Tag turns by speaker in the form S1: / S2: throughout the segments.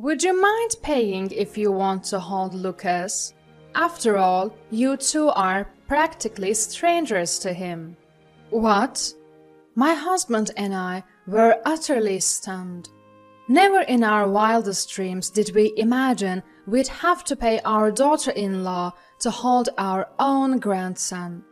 S1: Would you mind paying if you want to hold Lucas? After all, you two are practically strangers to him." "What?" My husband and I were utterly stunned. Never in our wildest dreams did we imagine we'd have to pay our daughter-in-law to hold our own grandson.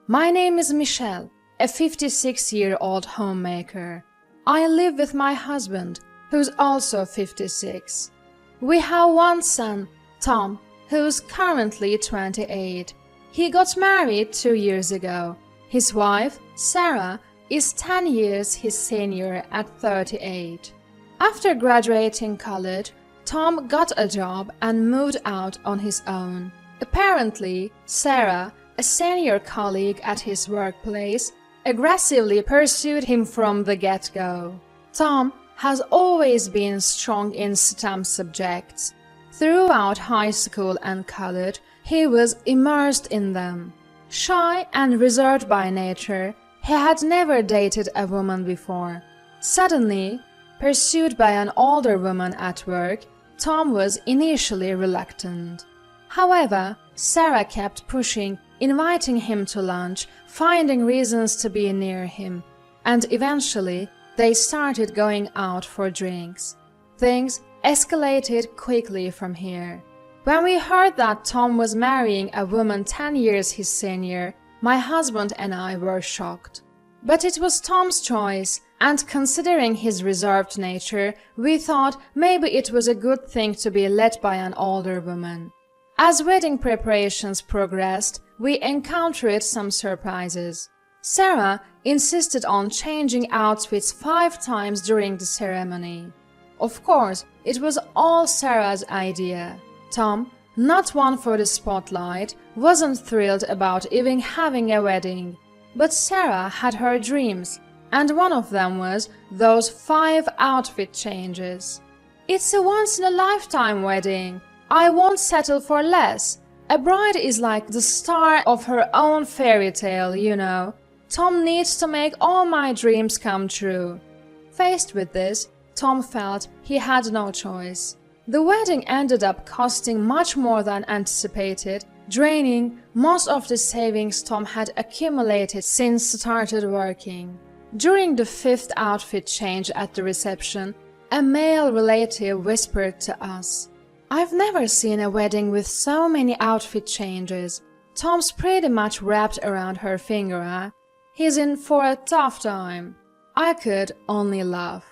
S1: My name is Michelle, a 56-year-old homemaker. I live with my husband, who's also 56. We have one son, Tom, who's currently 28. He got married 2 years ago. His wife, Sarah, is 10 years his senior at 38. After graduating college, Tom got a job and moved out on his own. Apparently, Sarah, a senior colleague at his workplace, aggressively pursued him from the get-go. Tom has always been strong in STEM subjects. Throughout high school and college, he was immersed in them. Shy and reserved by nature, he had never dated a woman before. Suddenly, pursued by an older woman at work, Tom was initially reluctant. However, Sarah kept pushing, inviting him to lunch, finding reasons to be near him, and eventually they started going out for drinks. Things escalated quickly from here. When we heard that Tom was marrying a woman 10 years his senior, my husband and I were shocked. But it was Tom's choice, and considering his reserved nature, we thought maybe it was a good thing to be led by an older woman. As wedding preparations progressed, we encountered some surprises. Sarah insisted on changing outfits 5 times during the ceremony. Of course, it was all Sarah's idea. Tom, not one for the spotlight, wasn't thrilled about even having a wedding. But Sarah had her dreams, and one of them was those 5 outfit changes. "It's a once-in-a-lifetime wedding. I won't settle for less. A bride is like the star of her own fairy tale, you know. Tom needs to make all my dreams come true." Faced with this, Tom felt he had no choice. The wedding ended up costing much more than anticipated, draining most of the savings Tom had accumulated since started working. During the 5th outfit change at the reception, a male relative whispered to us, "I've never seen a wedding with so many outfit changes. Tom's pretty much wrapped around her finger, huh? He's in for a tough time." I could only laugh.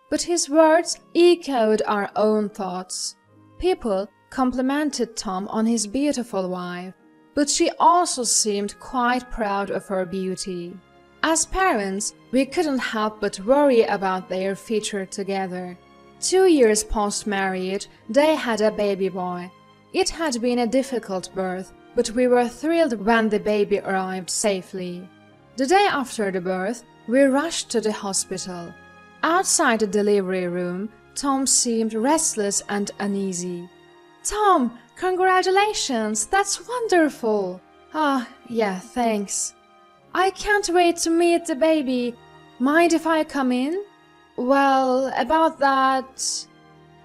S1: But his words echoed our own thoughts. People complimented Tom on his beautiful wife, but she also seemed quite proud of her beauty. As parents, we couldn't help but worry about their future together. 2 years post-marriage, they had a baby boy. It had been a difficult birth, but we were thrilled when the baby arrived safely. The day after the birth, we rushed to the hospital. Outside the delivery room, Tom seemed restless and uneasy. "Tom, congratulations! That's wonderful!" "Ah, yeah, thanks." "I can't wait to meet the baby. Mind if I come in?" "Well, about that..."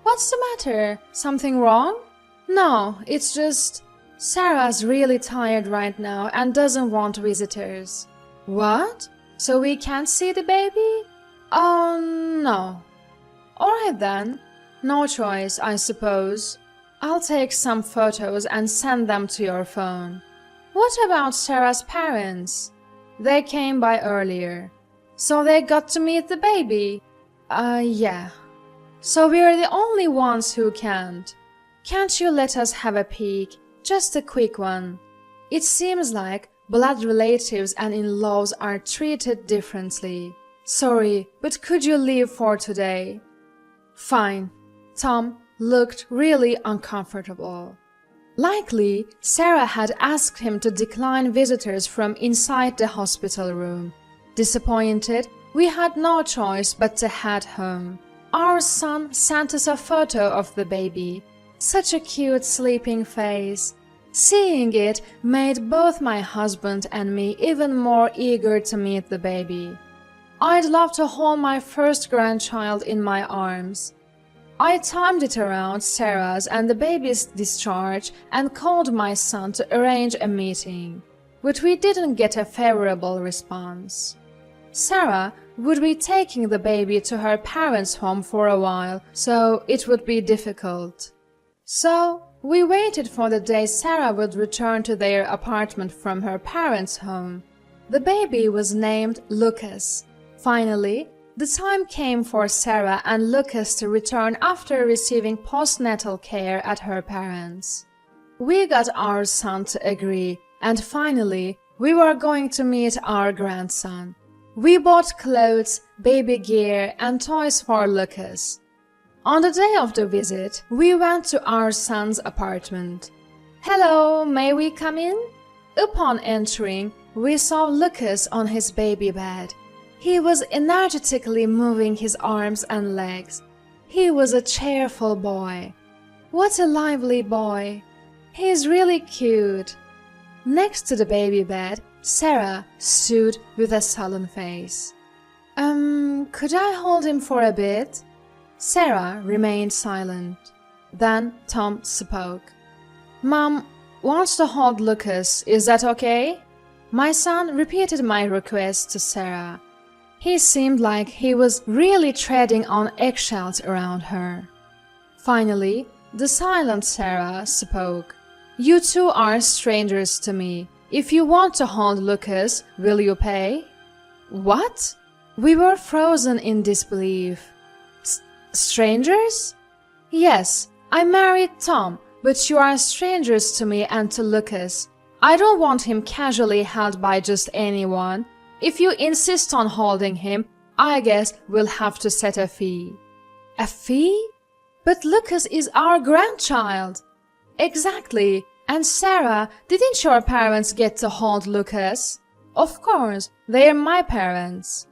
S1: "What's the matter? Something wrong?" "No, it's just... Sarah's really tired right now and doesn't want visitors." "What? So we can't see the baby?" "Oh, no." "Alright then. No choice, I suppose. I'll take some photos and send them to your phone." "What about Sarah's parents?" "They came by earlier." "So they got to meet the baby?" Yeah." "So we're the only ones who can't. Can't you let us have a peek? Just a quick one. It seems like blood relatives and in-laws are treated differently. Sorry, but could you leave for today?" "Fine." Tom looked really uncomfortable. Likely, Sarah had asked him to decline visitors from inside the hospital room. Disappointed, we had no choice but to head home. Our son sent us a photo of the baby. Such a cute sleeping face. Seeing it made both my husband and me even more eager to meet the baby. I'd love to hold my first grandchild in my arms. I timed it around Sarah's and the baby's discharge and called my son to arrange a meeting, but we didn't get a favorable response. Sarah would be taking the baby to her parents' home for a while, so it would be difficult. So we waited for the day Sarah would return to their apartment from her parents' home. The baby was named Lucas. Finally, the time came for Sarah and Lucas to return after receiving postnatal care at her parents'. We got our son to agree, and finally, we were going to meet our grandson. We bought clothes, baby gear, and toys for Lucas. On the day of the visit, we went to our son's apartment. "Hello, may we come in?" Upon entering, we saw Lucas on his baby bed. He was energetically moving his arms and legs. He was a cheerful boy. What a lively boy! He is really cute. Next to the baby bed, Sarah stood with a sullen face. Could I hold him for a bit?" Sarah remained silent. Then Tom spoke. "Mom wants to hold Lucas, is that okay?" My son repeated my request to Sarah. He seemed like he was really treading on eggshells around her. Finally, the silent Sarah spoke. "You two are strangers to me. If you want to hold Lucas, will you pay?" What? We were frozen in disbelief. Strangers? Yes, I married Tom, but you are strangers to me and to Lucas. I don't want him casually held by just anyone. If you insist on holding him, I guess we'll have to set a fee." "A fee? But Lucas is our grandchild." "Exactly. And Sarah, didn't your parents get to hold Lucas?" "Of course, they're my parents."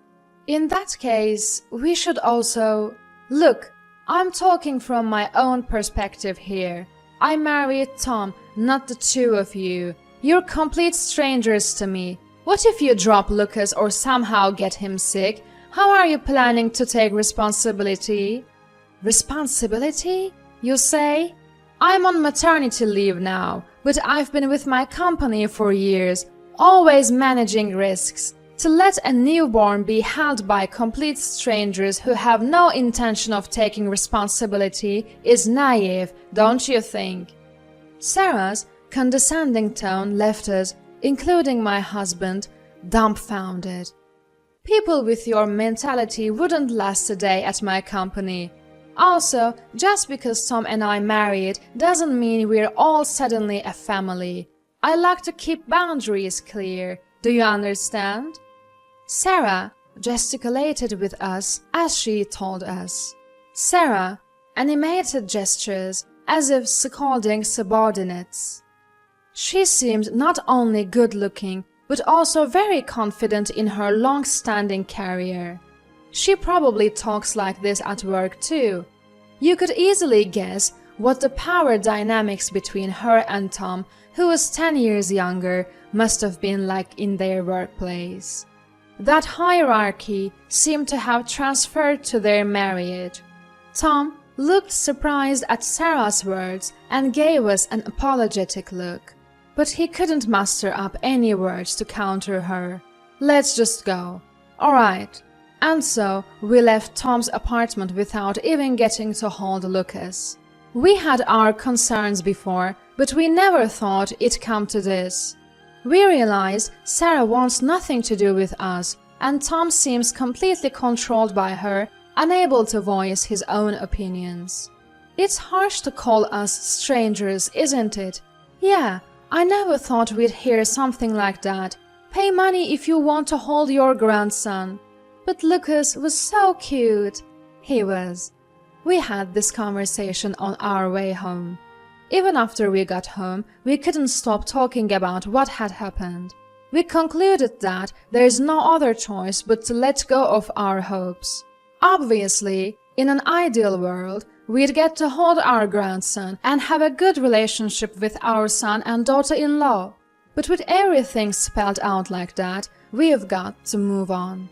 S1: "In that case, we should also—" "Look, I'm talking from my own perspective here. I married Tom, not the two of you. You're complete strangers to me. What if you drop Lucas or somehow get him sick? How are you planning to take responsibility?" "Responsibility, you say?" "I'm on maternity leave now, but I've been with my company for years, always managing risks. To let a newborn be held by complete strangers who have no intention of taking responsibility is naive, don't you think?" Sarah's condescending tone left us, including my husband, dumbfounded. People with your mentality wouldn't last a day at my company. Also, just because Tom and I married doesn't mean we're all suddenly a family. I like to keep boundaries clear. Do you understand? Sarah gesticulated with us as she told us. Sarah animated gestures as if scolding subordinates. She seemed not only good-looking, but also very confident in her long-standing career. She probably talks like this at work too. You could easily guess what the power dynamics between her and Tom, who was 10 years younger, must have been like in their workplace. That hierarchy seemed to have transferred to their marriage. Tom looked surprised at Sarah's words and gave us an apologetic look. But he couldn't muster up any words to counter her. "Let's just go." "All right." And so we left Tom's apartment without even getting to hold Lucas. We had our concerns before, but we never thought it'd come to this. We realized Sarah wants nothing to do with us, and Tom seems completely controlled by her, unable to voice his own opinions. It's harsh to call us strangers, isn't it? Yeah, I never thought we'd hear something like that. Pay money if you want to hold your grandson. But Lucas was so cute. He was. We had this conversation on our way home. Even after we got home, we couldn't stop talking about what had happened. We concluded that there is no other choice but to let go of our hopes. Obviously, in an ideal world, we'd get to hold our grandson and have a good relationship with our son and daughter-in-law. But with everything spelled out like that, we've got to move on.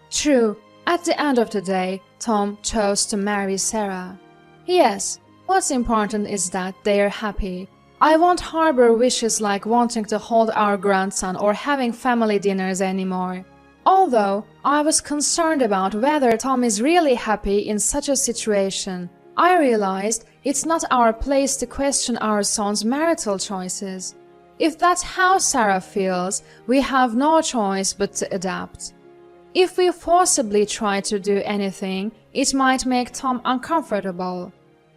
S1: True, at the end of the day, Tom chose to marry Sarah. Yes, what's important is that they're happy. I won't harbor wishes like wanting to hold our grandson or having family dinners anymore. Although I was concerned about whether Tom is really happy in such a situation, I realized it's not our place to question our son's marital choices. If that's how Sarah feels, we have no choice but to adapt. If we forcibly try to do anything, it might make Tom uncomfortable.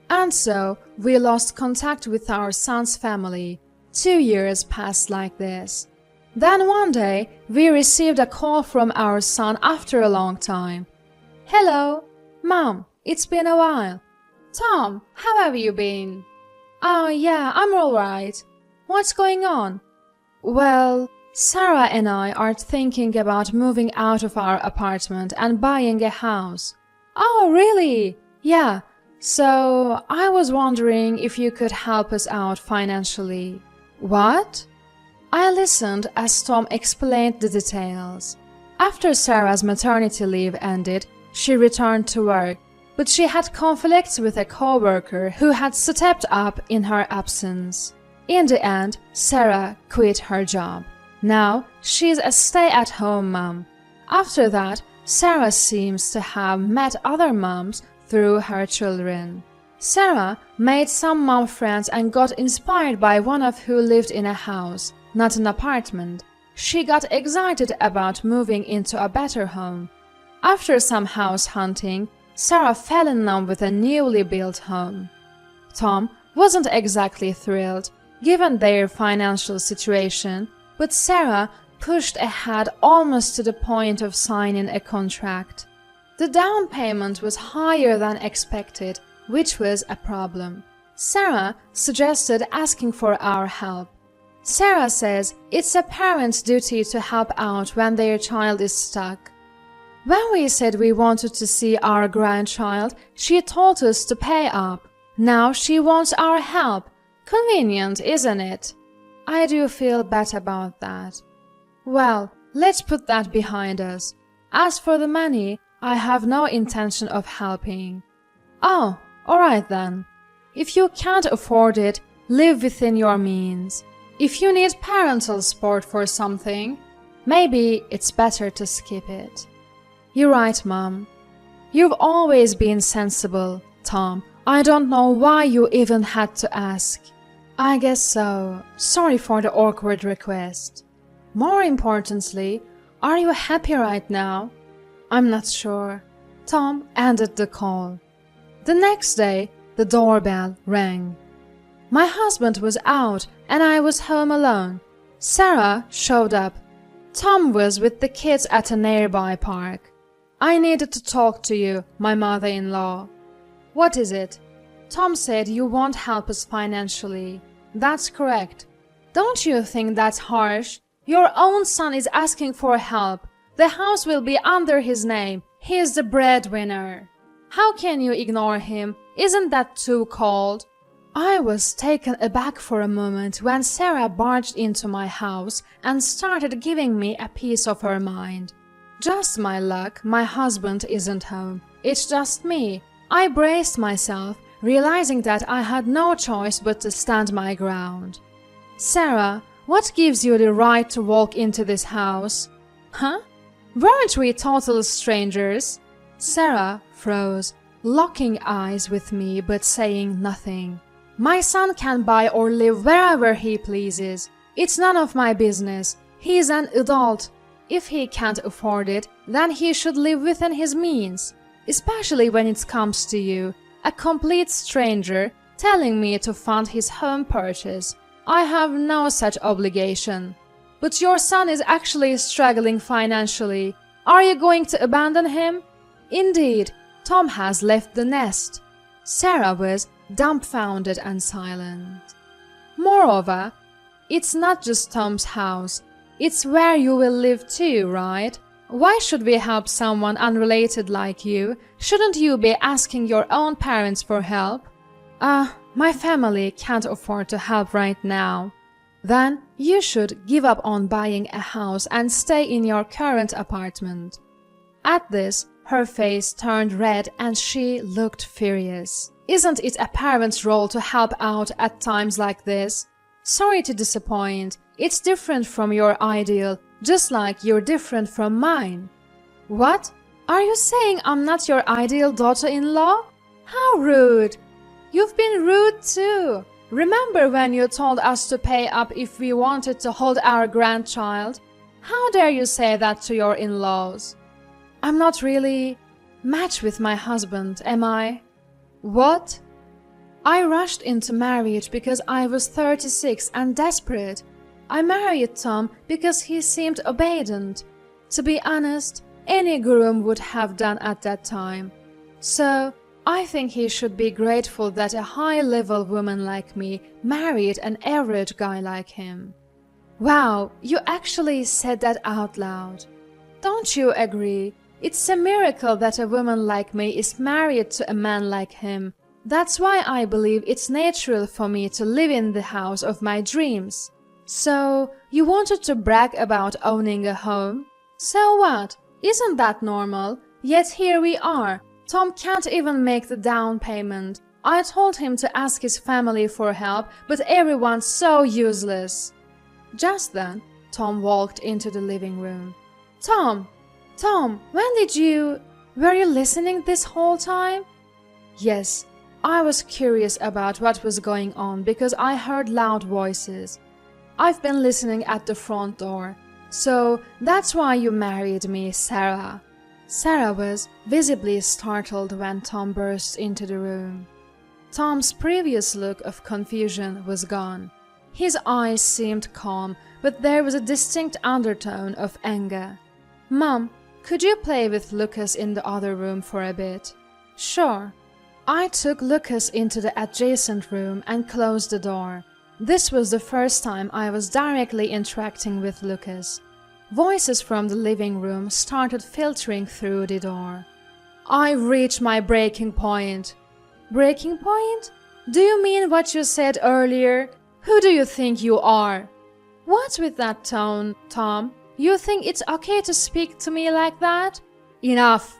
S1: And so, we lost contact with our son's family. 2 years passed like this. Then one day, we received a call from our son after a long time. "Hello, Mom, it's been a while." "Tom, how have you been?" "Oh yeah, I'm alright." "What's going on?" "Well, Sarah and I are thinking about moving out of our apartment and buying a house." "Oh, really?" "Yeah, so I was wondering if you could help us out financially." "What?" I listened as Tom explained the details. After Sarah's maternity leave ended, she returned to work, but she had conflicts with a co-worker who had stepped up in her absence. In the end, Sarah quit her job. Now, she's a stay-at-home mom. After that, Sarah seems to have met other moms through her children. Sarah made some mom friends and got inspired by one of who lived in a house, not an apartment. She got excited about moving into a better home. After some house hunting, Sarah fell in love with a newly built home. Tom wasn't exactly thrilled, given their financial situation, but Sarah pushed ahead almost to the point of signing a contract. The down payment was higher than expected, which was a problem. Sarah suggested asking for our help. Sarah says it's a parent's duty to help out when their child is stuck. When we said we wanted to see our grandchild, she told us to pay up. Now she wants our help. Convenient, isn't it? I do feel bad about that. Well, let's put that behind us. As for the money, I have no intention of helping. Oh, alright then. If you can't afford it, live within your means. If you need parental support for something, maybe it's better to skip it. You're right, Mom. You've always been sensible, Tom. I don't know why you even had to ask. I guess so. Sorry for the awkward request. More importantly, are you happy right now? I'm not sure. Tom ended the call. The next day, the doorbell rang. My husband was out and I was home alone. Sarah showed up. Tom was with the kids at a nearby park. I needed to talk to you, my mother-in-law. What is it? Tom said you won't help us financially. That's correct. Don't you think that's harsh? Your own son is asking for help. The house will be under his name. He is the breadwinner. How can you ignore him? Isn't that too cold? I was taken aback for a moment when Sarah barged into my house and started giving me a piece of her mind. Just my luck, my husband isn't home. It's just me. I braced myself, realizing that I had no choice but to stand my ground. Sarah, what gives you the right to walk into this house? Huh? Weren't we total strangers? Sarah froze, locking eyes with me but saying nothing. My son can buy or live wherever he pleases. It's none of my business. He's an adult. If he can't afford it, then he should live within his means. Especially when it comes to you, a complete stranger, telling me to fund his home purchase. I have no such obligation. But your son is actually struggling financially. Are you going to abandon him? Indeed, Tom has left the nest. Sarah was dumbfounded and silent. Moreover, it's not just Tom's house. It's where you will live too, right? Why should we help someone unrelated like you? Shouldn't you be asking your own parents for help? My family can't afford to help right now. Then you should give up on buying a house and stay in your current apartment. At this, Her face turned red and she looked furious. Isn't it a parent's role to help out at times like this? Sorry to disappoint. It's different from your ideal, just like you're different from mine. What? Are you saying I'm not your ideal daughter-in-law? How rude! You've been rude too. Remember when you told us to pay up if we wanted to hold our grandchild? How dare you say that to your in-laws? I'm not really matched with my husband, am I? What? I rushed into marriage because I was 36 and desperate. I married Tom because he seemed obedient. To be honest, any groom would have done at that time. So, I think he should be grateful that a high-level woman like me married an average guy like him. Wow, you actually said that out loud. Don't you agree? It's a miracle that a woman like me is married to a man like him. That's why I believe it's natural for me to live in the house of my dreams. So, you wanted to brag about owning a home? So what? Isn't that normal? Yet here we are. Tom can't even make the down payment. I told him to ask his family for help, but everyone's so useless. Just then, Tom walked into the living room. Tom, when did you... Were you listening this whole time? Yes, I was curious about what was going on because I heard loud voices. I've been listening at the front door. So that's why you married me, Sarah. Sarah was visibly startled when Tom burst into the room. Tom's previous look of confusion was gone. His eyes seemed calm, but there was a distinct undertone of anger. Mom, could you play with Lucas in the other room for a bit? Sure. I took Lucas into the adjacent room and closed the door. This was the first time I was directly interacting with Lucas. Voices from the living room started filtering through the door. I've reached my breaking point. Breaking point? Do you mean what you said earlier? Who do you think you are? What's with that tone, Tom? You think it's okay to speak to me like that? Enough.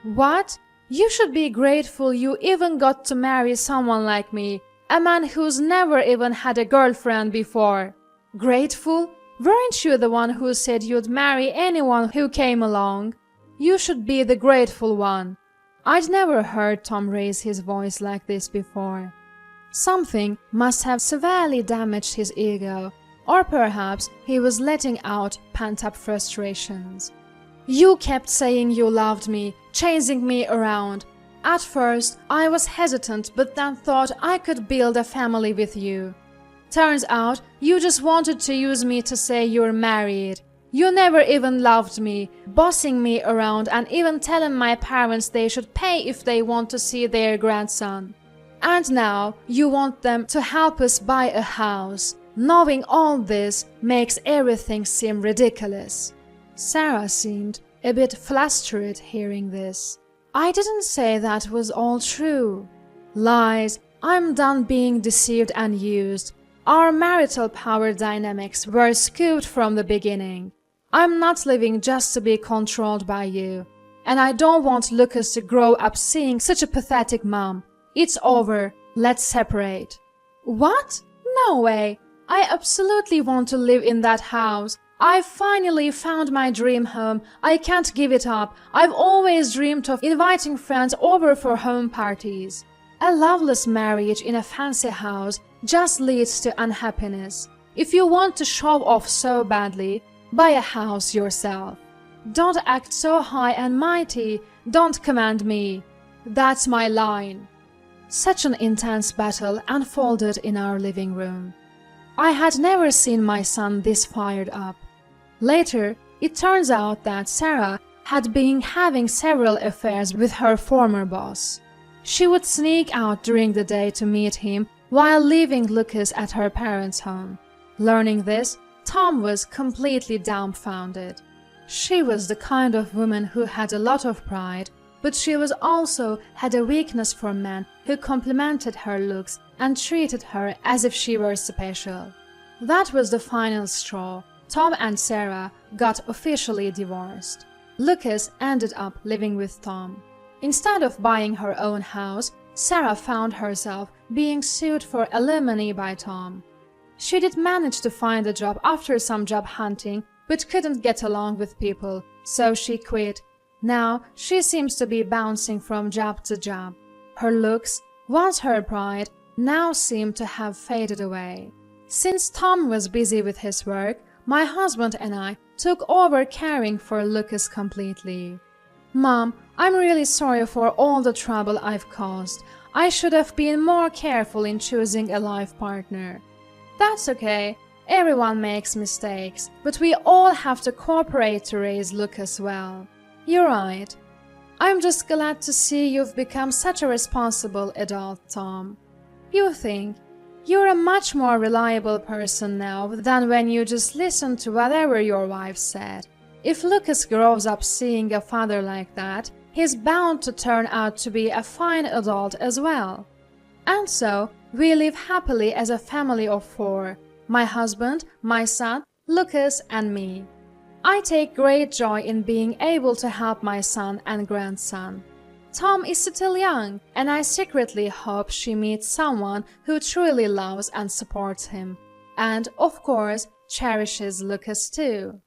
S1: What? You should be grateful you even got to marry someone like me, a man who's never even had a girlfriend before. Grateful? Weren't you the one who said you'd marry anyone who came along? You should be the grateful one. I'd never heard Tom raise his voice like this before. Something must have severely damaged his ego, or perhaps he was letting out pent-up frustrations. You kept saying you loved me, chasing me around. At first, I was hesitant, but then thought I could build a family with you. Turns out, you just wanted to use me to say you're married. You never even loved me, bossing me around and even telling my parents they should pay if they want to see their grandson. And now, you want them to help us buy a house. Knowing all this makes everything seem ridiculous. Sarah seemed a bit flustered hearing this. I didn't say that was all true. Lies. I'm done being deceived and used. Our marital power dynamics were skewed from the beginning. I'm not living just to be controlled by you. And I don't want Lucas to grow up seeing such a pathetic mom. It's over. Let's separate. What? No way. I absolutely want to live in that house. I've finally found my dream home. I can't give it up. I've always dreamed of inviting friends over for home parties. A loveless marriage in a fancy house just leads to unhappiness. If you want to show off so badly, buy a house yourself. Don't act so high and mighty. Don't command me. That's my line. Such an intense battle unfolded in our living room. I had never seen my son this fired up. Later, it turns out that Sarah had been having several affairs with her former boss. She would sneak out during the day to meet him while leaving Lucas at her parents' home. Learning this, Tom was completely dumbfounded. She was the kind of woman who had a lot of pride, but she was also had a weakness for men who complimented her looks and treated her as if she were special. That was the final straw. Tom and Sarah got officially divorced. Lucas ended up living with Tom. Instead of buying her own house, Sarah found herself being sued for alimony by Tom. She did manage to find a job after some job hunting, but couldn't get along with people, so she quit. Now she seems to be bouncing from job to job. Her looks, once her pride, now seem to have faded away. Since Tom was busy with his work, my husband and I took over caring for Lucas completely. Mom, I'm really sorry for all the trouble I've caused. I should have been more careful in choosing a life partner. That's okay. Everyone makes mistakes, but we all have to cooperate to raise Lucas well. You're right. I'm just glad to see you've become such a responsible adult, Tom. You think you're a much more reliable person now than when you just listened to whatever your wife said. If Lucas grows up seeing a father like that, he's bound to turn out to be a fine adult as well. And so, we live happily as a family of 4, my husband, my son, Lucas, and me. I take great joy in being able to help my son and grandson. Tom is still young, and I secretly hope she meets someone who truly loves and supports him, and, of course, cherishes Lucas too.